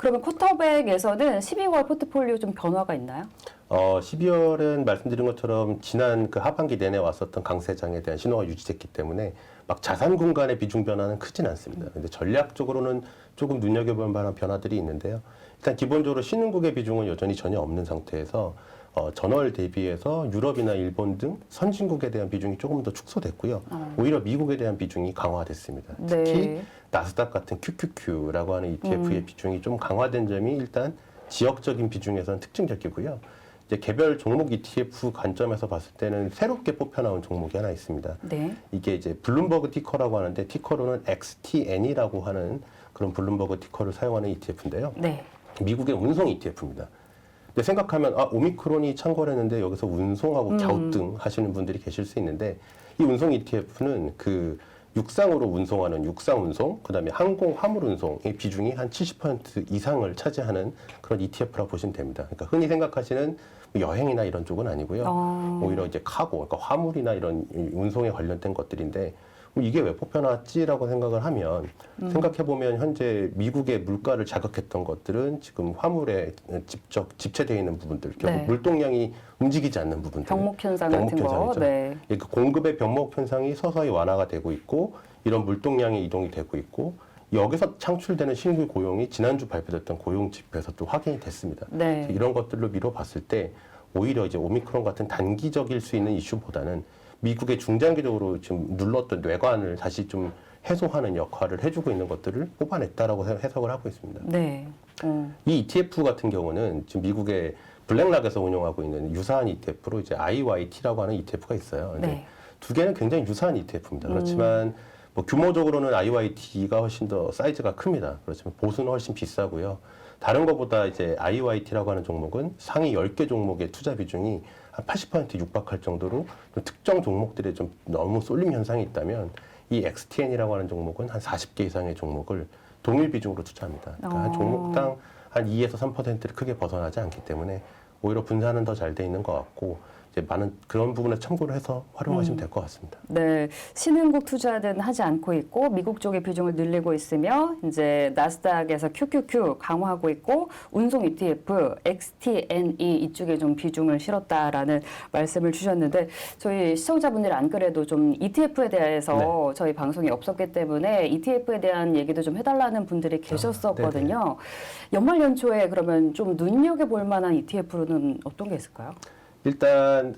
그러면 쿼터백에서는 12월 포트폴리오 좀 변화가 있나요? 12월은 말씀드린 것처럼 지난 그 하반기 내내 왔었던 강세장에 대한 신호가 유지됐기 때문에 막 자산 공간의 비중 변화는 크진 않습니다. 근데 전략적으로는 조금 눈여겨볼 만한 변화들이 있는데요. 일단 기본적으로 신흥국의 비중은 여전히 전혀 없는 상태에서 전월 대비해서 유럽이나 일본 등 선진국에 대한 비중이 조금 더 축소됐고요. 오히려 미국에 대한 비중이 강화됐습니다. 특히 네. 나스닥 같은 QQQ라고 하는 ETF의 비중이 좀 강화된 점이 일단 지역적인 비중에서는 특징적이고요. 이제 개별 종목 ETF 관점에서 봤을 때는 새롭게 뽑혀 나온 종목이 하나 있습니다. 네. 이게 이제 블룸버그 티커라고 하는데 티커로는 XTN이라고 하는 그런 블룸버그 티커를 사용하는 ETF인데요. 네. 미국의 운송 ETF입니다. 근데 생각하면 오미크론이 창궐했는데 여기서 운송하고 갸우뚱 하시는 분들이 계실 수 있는데 이 운송 ETF는 그 육상으로 운송하는 육상 운송, 그다음에 항공 화물 운송의 비중이 한 70% 이상을 차지하는 그런 ETF라고 보시면 됩니다. 그러니까 흔히 생각하시는 여행이나 이런 쪽은 아니고요. 오히려 이제 카고, 그러니까 화물이나 이런 운송에 관련된 것들인데 이게 왜 뽑혀놨지라고 생각을 하면 생각해보면 현재 미국의 물가를 자극했던 것들은 지금 화물에 직접 집체되어 있는 부분들, 결국 네. 물동량이 움직이지 않는 부분들. 병목 현상 같은 거. 현상이죠. 네. 그 공급의 병목 현상이 서서히 완화가 되고 있고 이런 물동량이 이동이 되고 있고 여기서 창출되는 신규 고용이 지난주 발표됐던 고용 지표에서 또 확인이 됐습니다. 네. 이런 것들로 미뤄봤을 때 오히려 이제 오미크론 같은 단기적일 수 있는 이슈보다는 미국의 중장기적으로 지금 눌렀던 뇌관을 다시 좀 해소하는 역할을 해주고 있는 것들을 뽑아냈다라고 해석을 하고 있습니다. 네. 이 ETF 같은 경우는 지금 미국의 블랙락에서 운영하고 있는 유사한 ETF로 이제 IYT라고 하는 ETF가 있어요. 근데 네. 두 개는 굉장히 유사한 ETF입니다. 그렇지만 뭐 규모적으로는 IYT가 훨씬 더 사이즈가 큽니다. 그렇지만 보수는 훨씬 비싸고요. 다른 것보다 이제 IYT라고 하는 종목은 상위 10개 종목의 투자 비중이 한 80% 육박할 정도로 좀 특정 종목들에 좀 너무 쏠림 현상이 있다면 이 XTN이라고 하는 종목은 한 40개 이상의 종목을 동일 비중으로 투자합니다. 그러니까 한 종목당 한 2에서 3%를 크게 벗어나지 않기 때문에 오히려 분산은 더 잘 돼 있는 것 같고 이제 많은 그런 부분에 참고를 해서 활용하시면 될 것 같습니다. 네, 신흥국 투자는 하지 않고 있고 미국 쪽의 비중을 늘리고 있으며 이제 나스닥에서 QQQ 강화하고 있고 운송 ETF XTNE 이쪽에 좀 비중을 실었다라는 말씀을 주셨는데 저희 시청자분들이 안 그래도 좀 ETF에 대해서 저희 방송이 없었기 때문에 ETF에 대한 얘기도 좀 해달라는 분들이 계셨었거든요. 연말 연초에 그러면 좀 눈여겨볼 만한 ETF로는 어떤 게 있을까요? 일단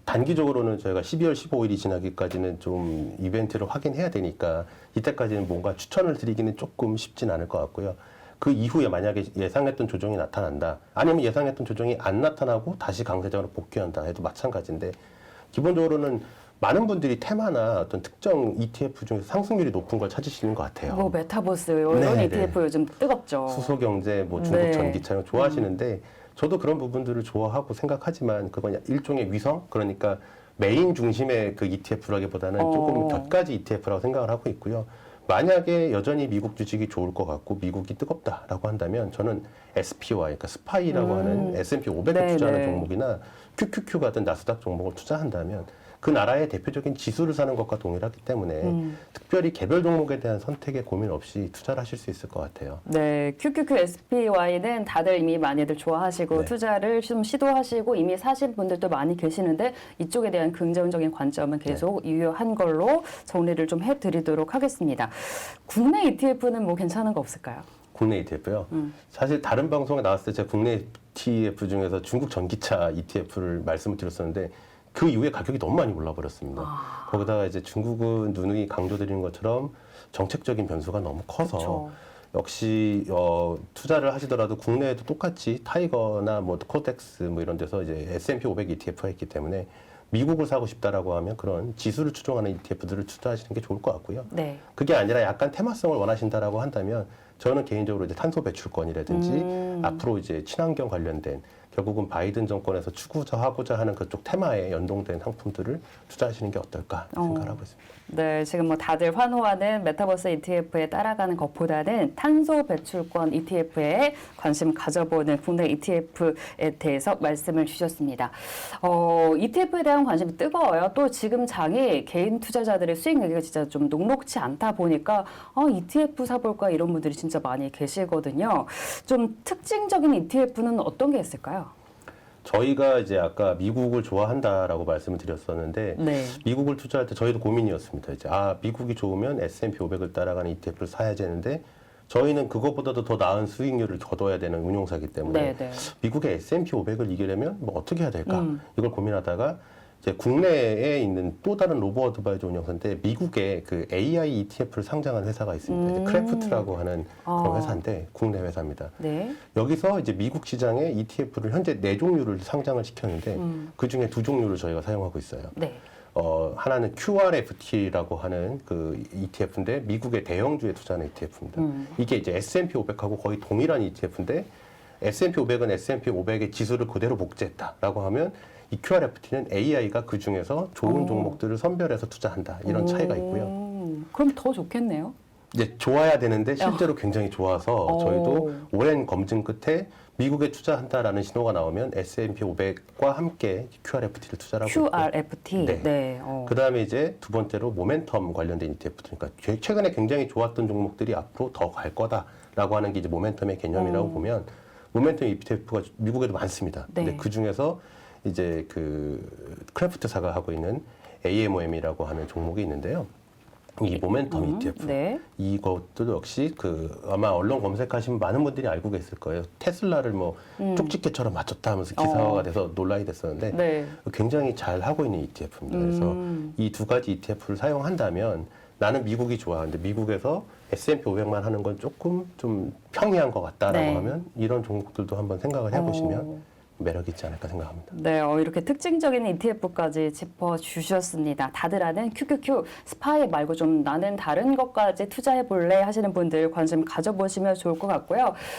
단기적으로는 저희가 12월 15일이 지나기까지는 좀 이벤트를 확인해야 되니까 이때까지는 뭔가 추천을 드리기는 조금 쉽진 않을 것 같고요. 그 이후에 만약에 예상했던 조정이 나타난다, 아니면 예상했던 조정이 안 나타나고 다시 강세장으로 복귀한다 해도 마찬가지인데 기본적으로는 많은 분들이 테마나 어떤 특정 ETF 중에서 상승률이 높은 걸 찾으시는 것 같아요. 뭐 메타버스 이런 네, ETF 요즘 뜨겁죠. 수소경제, 뭐 중국 네. 전기차 이런 거 좋아하시는데 저도 그런 부분들을 좋아하고 생각하지만 그건 일종의 위성, 그러니까 메인 중심의 그 ETF라기보다는 조금 곁가지 ETF라고 생각을 하고 있고요. 만약에 여전히 미국 주식이 좋을 것 같고 미국이 뜨겁다라고 한다면 저는 SPY, 그러니까 스파이라고 하는 S&P 500에 네, 투자하는 네. 종목이나 QQQ 같은 나스닥 종목을 투자한다면 그 나라의 대표적인 지수를 사는 것과 동일하기 때문에 특별히 개별 종목에 대한 선택에 고민 없이 투자를 하실 수 있을 것 같아요. 네, QQQ SPY는 다들 이미 많이들 좋아하시고 네. 투자를 좀 시도하시고 이미 사신 분들도 많이 계시는데 이쪽에 대한 긍정적인 관점은 계속 유효한 걸로 정리를 좀 해드리도록 하겠습니다. 국내 ETF는 뭐 괜찮은 거 없을까요? 국내 ETF요. 사실 다른 방송에 나왔을 때 제가 국내 ETF 중에서 중국 전기차 ETF를 말씀을 드렸었는데 그 이후에 가격이 너무 많이 올라 버렸습니다. 거기다가 이제 중국은 누누이 강조드리는 것처럼 정책적인 변수가 너무 커서 그쵸. 역시 투자를 하시더라도 국내에도 똑같이 타이거나 뭐 코덱스 뭐 이런 데서 이제 S&P 500 ETF가 있기 때문에 미국을 사고 싶다라고 하면 그런 지수를 추종하는 ETF들을 투자하시는 게 좋을 것 같고요. 네. 그게 아니라 약간 테마성을 원하신다라고 한다면 저는 개인적으로 이제 탄소 배출권이라든지 앞으로 이제 친환경 관련된 결국은 바이든 정권에서 추구하고자 하는 그쪽 테마에 연동된 상품들을 투자하시는 게 어떨까 생각을 하고 있습니다. 네, 지금 뭐 다들 환호하는 메타버스 ETF에 따라가는 것보다는 탄소 배출권 ETF에 관심 가져보는 국내 ETF에 대해서 말씀을 주셨습니다. ETF에 대한 관심이 뜨거워요. 또 지금 장이 개인 투자자들의 수익 내기가 진짜 좀 녹록치 않다 보니까 ETF 사볼까 이런 분들이 진짜 많이 계시거든요. 좀 특징적인 ETF는 어떤 게 있을까요? 저희가 이제 아까 미국을 좋아한다라고 말씀을 드렸었는데 네. 미국을 투자할 때 저희도 고민이었습니다. 이제 미국이 좋으면 S&P 500을 따라가는 ETF를 사야 되는데 저희는 그것보다도 더 나은 수익률을 거둬야 되는 운용사이기 때문에 네. 미국의 S&P 500을 이기려면 뭐 어떻게 해야 될까? 이걸 고민하다가 이제 국내에 있는 또 다른 로보 어드바이저 운용사인데 미국에 그 AI ETF를 상장한 회사가 있습니다. 이제 크래프트라고 하는 그런 회사인데 국내 회사입니다. 네. 여기서 이제 미국 시장에 ETF를 현재 4종류를 상장을 시켰는데 그 중에 2종류를 저희가 사용하고 있어요. 네. 하나는 QRFT라고 하는 그 ETF인데 미국의 대형주에 투자하는 ETF입니다. 이게 이제 S&P 500하고 거의 동일한 ETF인데 S&P 500은 S&P 500의 지수를 그대로 복제했다라고 하면 이 QRFT는 AI가 그 중에서 좋은 종목들을 선별해서 투자한다 이런 차이가 있고요. 그럼 더 좋겠네요. 이제 좋아야 되는데 실제로 굉장히 좋아서 저희도 오랜 검증 끝에 미국에 투자한다라는 신호가 나오면 S&P 500과 함께 QRFT를 투자하고 있고 QRFT. 네. 네. 그다음에 이제 두 번째로 모멘텀 관련된 ETF들. 그러니까 최근에 굉장히 좋았던 종목들이 앞으로 더 갈 거다라고 하는 게 이제 모멘텀의 개념이라고 보면 모멘텀 ETF가 미국에도 많습니다. 네. 근데 그 중에서 이제 그 크래프트사가 하고 있는 AMOM이라고 하는 종목이 있는데요. 이 모멘텀 ETF. 네. 이것도 역시 그 아마 언론 검색하시면 많은 분들이 알고 계실 거예요. 테슬라를 뭐 쪽집게처럼 맞췄다 하면서 기사화가 돼서 논란이 됐었는데 네. 굉장히 잘 하고 있는 ETF입니다. 그래서 이 두 가지 ETF를 사용한다면 나는 미국이 좋아. 근데 미국에서 S&P 500만 하는 건 조금 좀 평이한 것 같다라고 네. 하면 이런 종목들도 한번 생각을 해보시면 매력 있지 않을까 생각합니다. 네, 이렇게 특징적인 ETF까지 짚어주셨습니다. 다들 아는 QQQ, 스파이 말고 좀 나는 다른 것까지 투자해볼래 하시는 분들 관심 가져보시면 좋을 것 같고요.